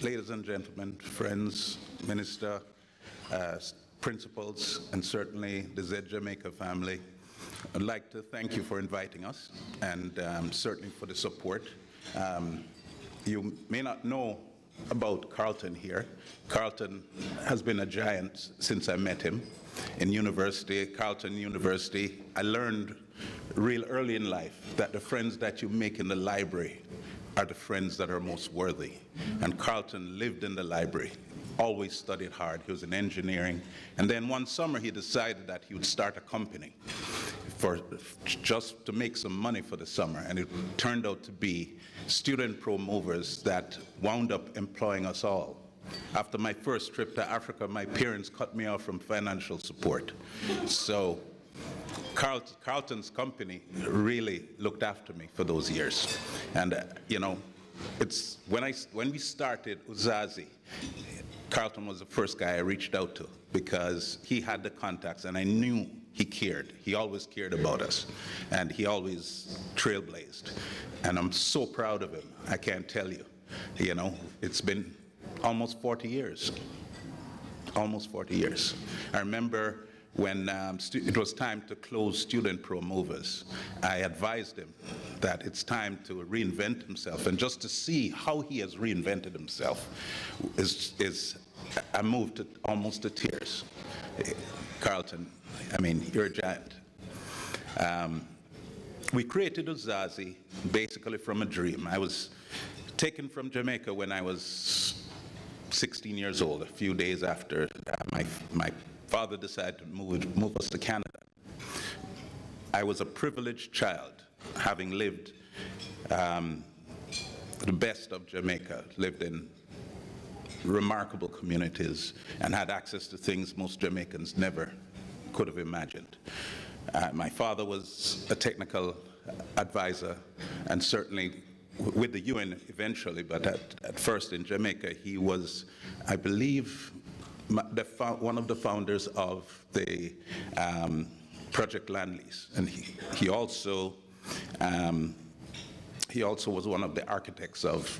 Ladies and gentlemen, friends, Minister, principals, and certainly the Z Jamaica family, I'd like to thank you for inviting us and certainly for the support. You may not know about Carlton here. Carlton has been a giant since I met him in university, Carleton University. I learned real early in life that the friends that you make in the library are the friends that are most worthy. And Carlton lived in the library, always studied hard. He was in engineering. And then one summer he decided that he would start a company just to make some money for the summer. And it turned out to be student pro movers that wound up employing us all. After my first trip to Africa, my parents cut me off from financial support. So Carlton's company really looked after me for those years. And you know, it's when we started UZAZI, Carlton was the first guy I reached out to because he had the contacts and I knew he cared. He always cared about us and he always trailblazed. And I'm so proud of him, I can't tell you. You know, it's been almost 40 years, almost 40 years. I remember when it was time to close Student Pro Movers, I advised him that it's time to reinvent himself, and just to see how he has reinvented himself is I moved to almost to tears. Carlton, I mean, you're a giant. We created UZAZI basically from a dream. I was taken from Jamaica when I was 16 years old, a few days after my father decided to move us to Canada. I was a privileged child, having lived the best of Jamaica, lived in remarkable communities, and had access to things most Jamaicans never could have imagined. My father was a technical advisor, and certainly with the UN eventually, but at first in Jamaica, he was, I believe, one of the founders of the Project Land Lease, and he also was one of the architects of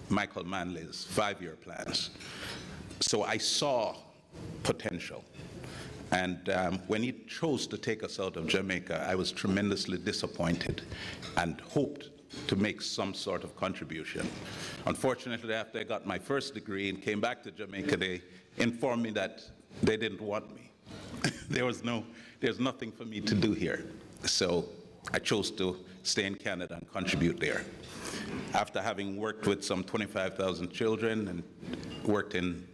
Michael Manley's 5-year plans. So I saw potential. And when he chose to take us out of Jamaica, I was tremendously disappointed and hoped to make some sort of contribution. Unfortunately, after I got my first degree and came back to Jamaica, they informed me that they didn't want me. There's nothing for me to do here. So I chose to stay in Canada and contribute there. After having worked with some 25,000 children and worked in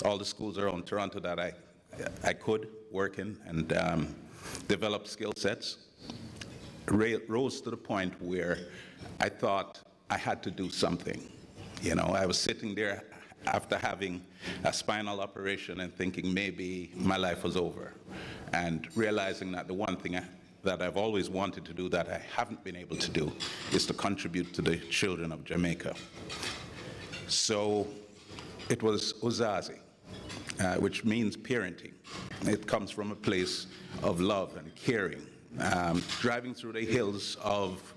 all the schools around Toronto that I could work in and develop skill sets, rose to the point where I thought I had to do something. You know, I was sitting there after having a spinal operation and thinking maybe my life was over, and realizing that the one thing that I've always wanted to do that I haven't been able to do is to contribute to the children of Jamaica. So it was UZAZI, which means parenting. It comes from a place of love and caring. Driving through the hills of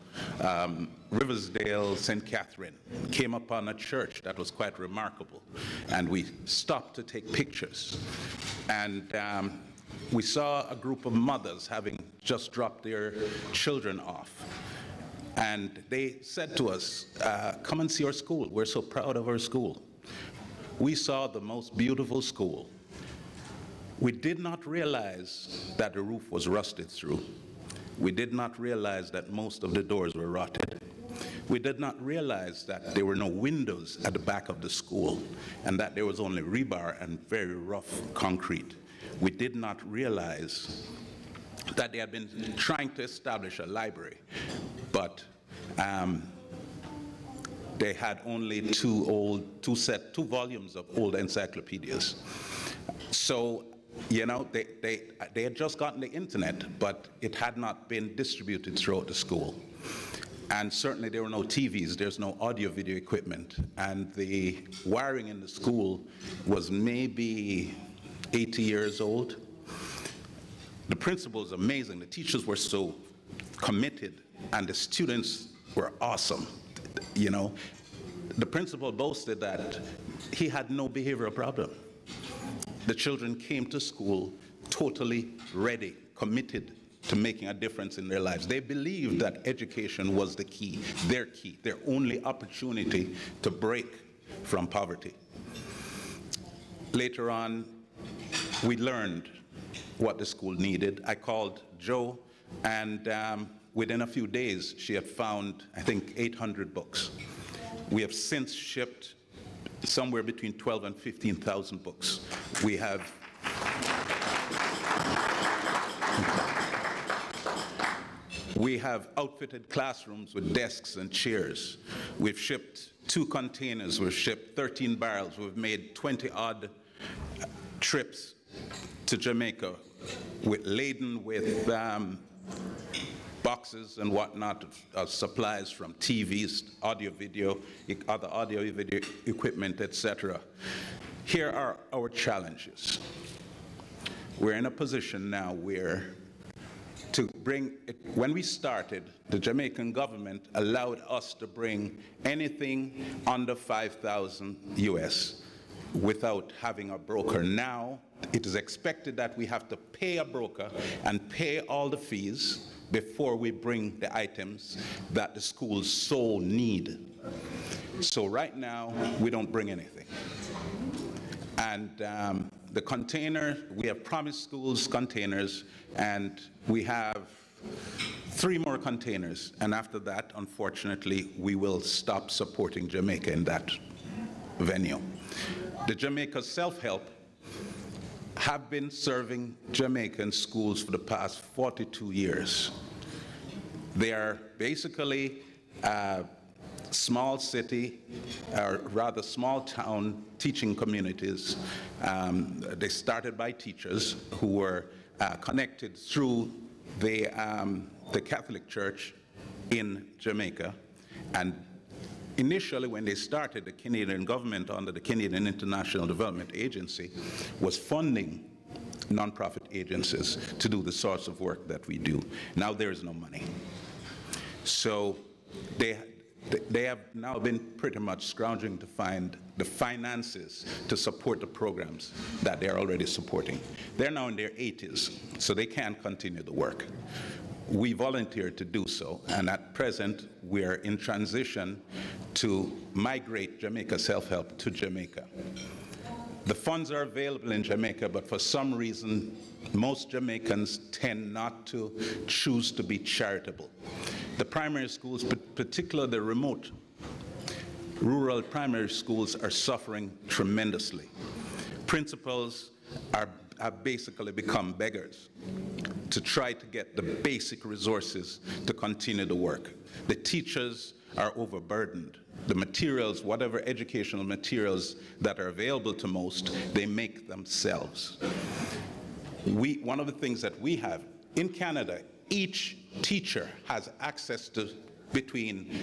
Riversdale, St. Catherine, came upon a church that was quite remarkable, and we stopped to take pictures. And we saw a group of mothers having just dropped their children off. And they said to us, come and see our school. We're so proud of our school. We saw the most beautiful school. We did not realize that the roof was rusted through. We did not realize that most of the doors were rotted. We did not realize that there were no windows at the back of the school and that there was only rebar and very rough concrete. We did not realize that they had been trying to establish a library, but they had only two volumes of old encyclopedias. So, you know, they had just gotten the internet, but it had not been distributed throughout the school. And certainly there were no TVs, there's no audio-video equipment, and the wiring in the school was maybe 80 years old. The principal was amazing, the teachers were so committed, and the students were awesome. You know, the principal boasted that he had no behavioral problem. The children came to school totally ready, committed to making a difference in their lives. They believed that education was the key, their only opportunity to break from poverty. Later on, we learned what the school needed. I called Joe, and within a few days, she had found, I think, 800 books. We have since shipped somewhere between 12 and 15,000 books. We have outfitted classrooms with desks and chairs. We've shipped 2 containers, we've shipped 13 barrels, we've made 20-odd trips to Jamaica laden with boxes and whatnot of supplies from TVs, audio, video, other audio, video equipment, etc. Here are our challenges. We're in a position now where to bring it, when we started, the Jamaican government allowed us to bring anything under 5,000 US without having a broker. Now, it is expected that we have to pay a broker and pay all the fees before we bring the items that the schools so need. So right now, we don't bring anything. And the container, we have promised schools containers, and we have 3 more containers. And after that, unfortunately, we will stop supporting Jamaica in that venue. The Jamaica Self-Help have been serving Jamaican schools for the past 42 years. They are basically small city, or rather small town teaching communities. They started by teachers who were connected through the Catholic Church in Jamaica. And initially, when they started, the Canadian government, under the Canadian International Development Agency, was funding nonprofit agencies to do the sorts of work that we do. Now there is no money. So they have now been pretty much scrounging to find the finances to support the programs that they're already supporting. They're now in their 80s, so they can't continue the work. We volunteered to do so, and at present, we're in transition to migrate Jamaica Self-Help to Jamaica. The funds are available in Jamaica, but for some reason, most Jamaicans tend not to choose to be charitable. The primary schools, particularly the remote, rural primary schools, are suffering tremendously. Principals have basically become beggars to try to get the basic resources to continue the work. The teachers are overburdened. The materials, whatever educational materials that are available to most, they make themselves. One of the things that we have in Canada, each teacher has access to between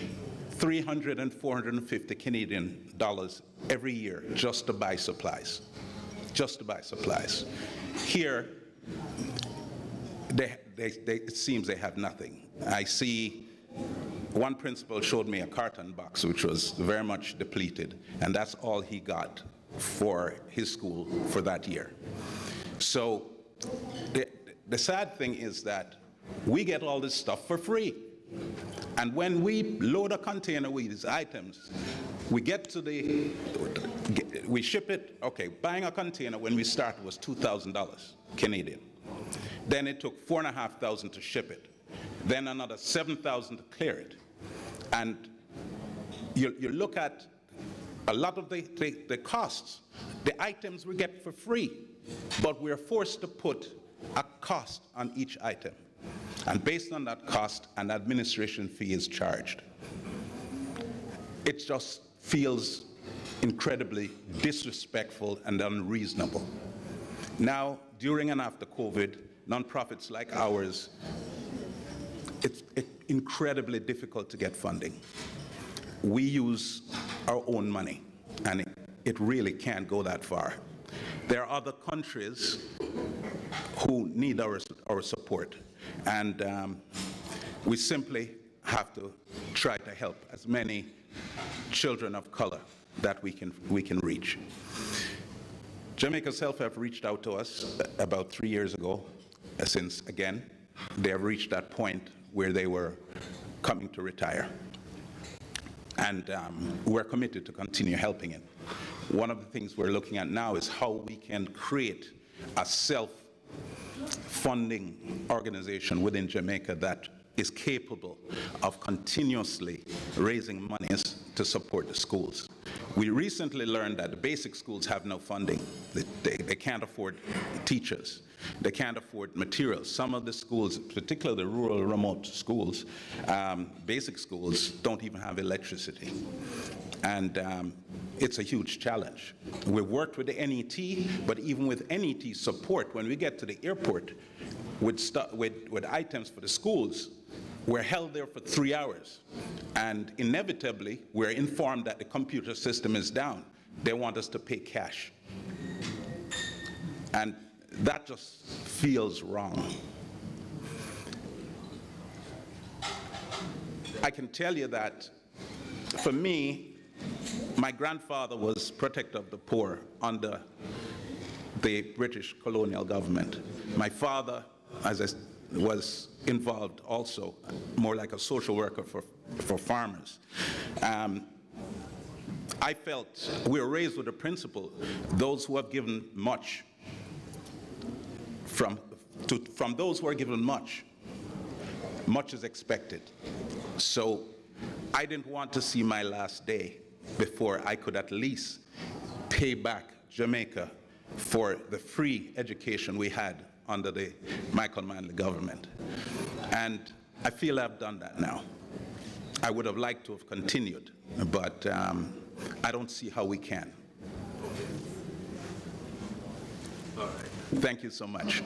$300 and $450 Canadian every year just to buy supplies. Just to buy supplies. Here, it seems they have nothing. I see one principal showed me a carton box which was very much depleted, and that's all he got for his school for that year. So the sad thing is that we get all this stuff for free. And when we load a container with these items, we get to we ship it, okay, buying a container when we started was $2,000 Canadian. Then it took $4,500 to ship it. Then another $7,000 to clear it. And you look at a lot of the costs, the items we get for free, but we're forced to put a cost on each item. And based on that cost, an administration fee is charged. It just feels incredibly disrespectful and unreasonable. Now, during and after COVID, nonprofits like ours, it's incredibly difficult to get funding. We use our own money, and it really can't go that far. There are other countries who need our support, and we simply have to try to help as many children of color that we can reach. Jamaica Self-Help reached out to us about 3 years ago, since, again, they have reached that point where they were coming to retire. And we're committed to continue helping it. One of the things we're looking at now is how we can create a self-funding organization within Jamaica that is capable of continuously raising monies to support the schools. We recently learned that the basic schools have no funding. They can't afford teachers. They can't afford materials. Some of the schools, particularly the rural, remote schools, basic schools, don't even have electricity. And it's a huge challenge. We've worked with the NET, but even with NET support, when we get to the airport with items for the schools, we're held there for 3 hours. And inevitably, we're informed that the computer system is down. They want us to pay cash. And that just feels wrong. I can tell you that, for me, my grandfather was protector of the poor under the British colonial government. My father, as I was involved also, more like a social worker for farmers. I felt we were raised with the principle, those who have given much, from those who are given much is expected. So I didn't want to see my last day before I could at least pay back Jamaica for the free education we had under the Michael Manley government. And I feel I've done that now. I would have liked to have continued, but I don't see how we can. All right. Thank you so much.